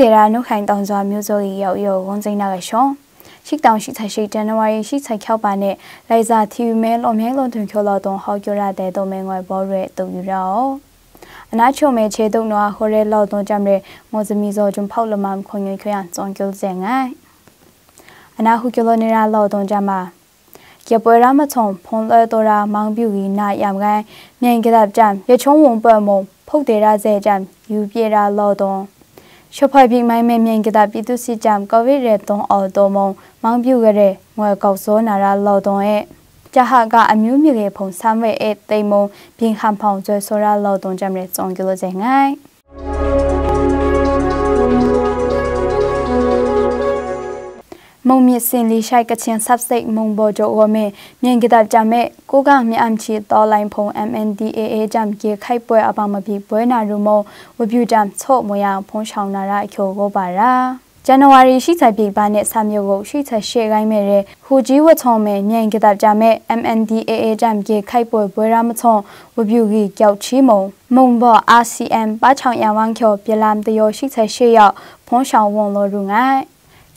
ဒေရာနုခိုင်တောင်စွာမျိုးစိုးရီရောက်ရုံဝန်စိနာကရှောင်းရှိတောင်ရှိချရှိဇန်နဝါရီရှိချခောက်ပါနဲ့လိုက်စာသီမဲလောမြိုင်းလုံးထွန်ကျော်တော်တုံဟောက်ကြရတဲ့တုံမဲငွယ်ဘောရဲတူယူရောအနာချုံမဲချေတုံနော်ဟိုရဲလောက်တုံကြမ်းတဲ့မောဇမီဇောဂျုံဖောက်လမမ်ခွန်ရွခွရဇွန်ကျိုဇင်ငိုင်အနာဟုကျော်တော်နေရာလောက်တုံကြမှာကျပွဲရမချုံဖုံးလဲတော်ရာမောင်ပြူကြီးနာယမ်ကိုင်းမြိုင်ကတဲ့ကြမ်းရချုံဝုံပွဲမုံဖုတ်တယ်ရစေကြမ်းယူပြေရာလောက်တုံရှဖိုင်ပြမိုင်းမဲမြိုင်ကတဲ့ပြည်သူစစ်ကြမ်းကိုဗစ်ရဲတုံအော်တော်မုံမောင်ပြူကြတဲ့ငွယ်ကောက်စောနာရာလောက်တုံရဲ့ကြဟာကအမျိုးမြေဖုံဆမ်းဝဲအဲတိမ်မုံပြင်ဟန်ဖောင်ကျွဲဆိုရာလောက်တုံကြမ်းရဲဇွန်ကျိုဇင်ငိုင်းမုံမြစင်လီရှိုက်ကချင်းဆပ်စိတ်မုံဘောဂျိုဝမဲမြင်ကတဲ့ကြမဲကိုကမြအမ်ချီတော်လိုင်းဖုံ MNDAA ကြမ်ကေခိုက်ပွဲအပမပြီပွဲနာရူမဝပြူကြမ်ချို့မယဖုံးဆောင်နာရာအချိုကိုပါရာဇန်နဝါရီရှိချပြီပါနဲ့ဆာမျိုးကိုရှိချက်ရှေ့ကိုင်းမဲ့တဲ့ဟူကြီးဝတ်ချုံမဲမြင်ကတဲ့ကြမဲ MNDAA ကြမ်ကေခိုက်ပွဲရမချုံဝပြူကြီးကြောက်ချီမုံဘော RCM ပါချောင်ရဝမ်ကျော်ပြလမ်တယောရှိချက်ရှေ့ရောက်ဖုံးဆောင်ဝုံလိုရူငိုင်း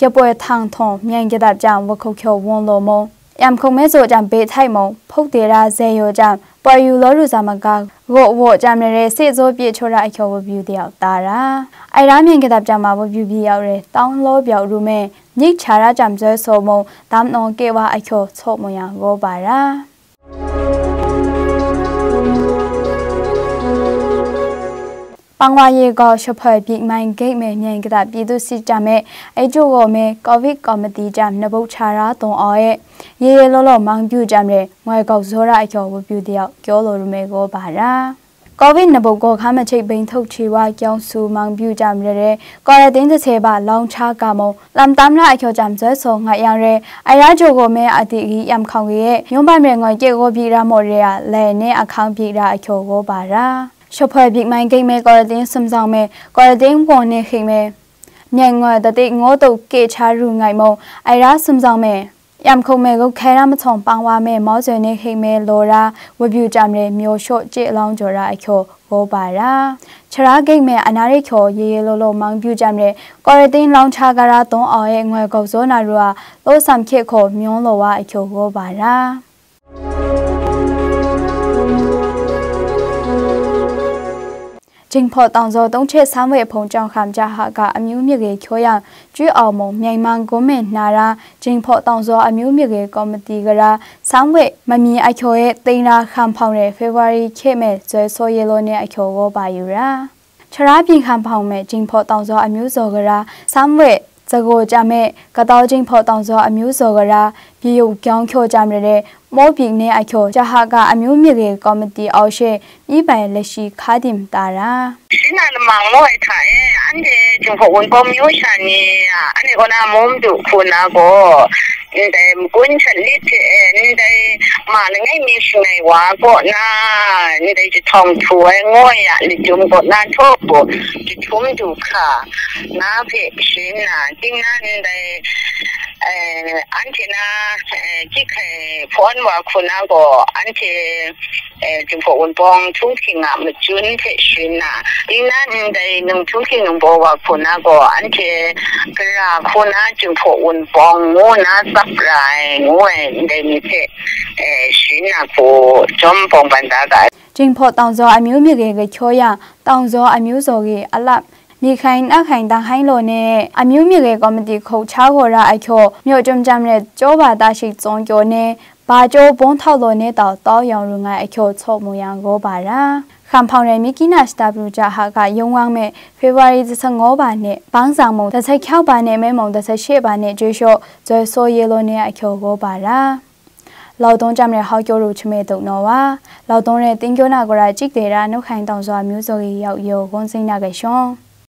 ကျပွဲထန်းထုံမြန်ကြတဲ့ကြောင်ဝခုတ်ကျော်ဝွန်လိုမုံယမ်ခုံမဲဆိုကြံဘေးထိုက်မုံဖုတ်တေရာဇေယောကြံပေါ်ယူလောရူဇာမကဝကြံရဲစေဇိုပြေချိုရာအကျော်ဝပြူတယောက်တာရာအိုင်ရာမြန်ကြတဲ့ကြောင်မှာဝပြူပြရောက်ရဲတောင်းလောပြောက်ရူမဲညိချာရာကြံဇဲဆိုမုံဒမ်နောကေဝါအကျော်ချို့မယကိုပါရာပန်ဝါယေကောရှဖဲပြိမိုင်ဂိတ်မဲမြန်ကတဲ့ပြည်သူစစ်ကြမဲအကျိုးကိုမဲကိုဗစ်ကော်မတီကြနဘုတ်ချရာတုံအော်ရဲ့ရေလောလောမောင်ပြူကြမဲငွေကောက်ဇောရအကျော်ဝပြူတယောက်ကျော်လိုရမဲကိုပါရာကိုဗစ်နဘုတ်ကိုခါမချိတ်ဘိန်ထုတ်ချီဝါကျောင်းစုမောင်ပြူကြမဲရဲကော်ရတင်းတစ်ချေပါလောင်ချကမုံလမ်တမ်ရာအကျော်ကြမ်ဇဲဆိုငါရရဲအရာချိုကိုမဲအတိကြီးယမ်ခေါင်ရဲ့ညွန်ပိုင်မဲငွေကြေကိုပြည်ရာမော်ရဲလဲနဲ့အခန်းပြည်ရာအကျော်ကိုပါရာရှဖဲပြိမိုင်ဂိတ်မဲကော်ရတင်းစမ်ဆောင်မဲကော်ရတင်းဝန်နေခိမဲမြန်ငွေတတိငိုးတုတ်ကေချာရူငိုင်မုံအိုင်ရာစမ်ဆောင်မဲယမ်ခုံမဲကိုခဲရမချုံပန်းဝါမဲမောဆွေနေခိမဲလောရာဝပြူကြမ်ရဲမျိုးလျှော့ကြေအလောင်းကျော်ရာအခေါ်ဟောပါရာချရာဂိတ်မဲအနာရိခေါ်ရေလောလောမောင်ပြူကြမ်ရဲကော်ရတင်းလောင်းချကရာတုံးအောင်ရဲ့ငွေကောက်ဇောနာရူဟာလောဆမ်ခေခေါ်မျိုးလောဝအခေါ်ဟောပါရာจิงพอตองโซต้องเช็ดซ้ำเวพงจองคำจาหากะอมิวมีเกยช่วยยังจุยเอามงยังมังกุเมนาราจิงพอตองโซอมิวมีเกยกอมตีกระซ้ำเวมันมีไอโคเอตีนาคำพองเรเฟวารีเคเมจอยโซเยโลเนไอโคโกบายูราชราพิงคำพองเมจิงพอตองโซอมิวโซกระซ้ำเวจะโกจามเมกะตอจิงพอตองโซอมิวโซกระพิยุกยองโคจามเรโมบิกเนไอโคจะหากะอมิวมีเกยกอมตีเอาเชมีไปเลชีคาดิมตารา那忙我一看，俺这就说文保没有钱呢，俺这个那我们就苦那个，你得滚成里去，你得马那个没事没话过那，你得去冲出来我呀，你就过那错过，就冲就卡，那培训呐，今那你得。俺这呢，即开普通话苦那个，俺这政府文帮重庆啊，没准培训呐。今那你得能重庆能播话苦那个，俺这个啊苦那政府文帮我那十来，我你得你这训那个中帮办大概。政府当作阿苗咪个教养，当作阿苗做个阿拉。มีใครนักแข่งต่างให้โลเน่อามิวมีเรื่องก็มันดีเขาช้าหัวเราไอโคมีจำจำเลยโจบาตาชิจงโยเน่บาโจบงเท่าโลเน่ต่ออย่างรุงไอโคชอบมูยังโกบาระคำพองเรมิกินาสตาบรูจาหากายงวังเมเฟบรุจะสงบบานเน่บางสังมงแต่ใช้เข้าบานเน่ไม่มงแต่ใช้เชบานเน่จุยโชจอยโซเยโลเน่ไอโคโกบาระเราต้องจำเลยเขาโจรูชเมตุกโนวาเราต้องเรติงโยนากราจิกเดรานุขังตองสวามิวโซกิยาวโยกงซิงนาเกชง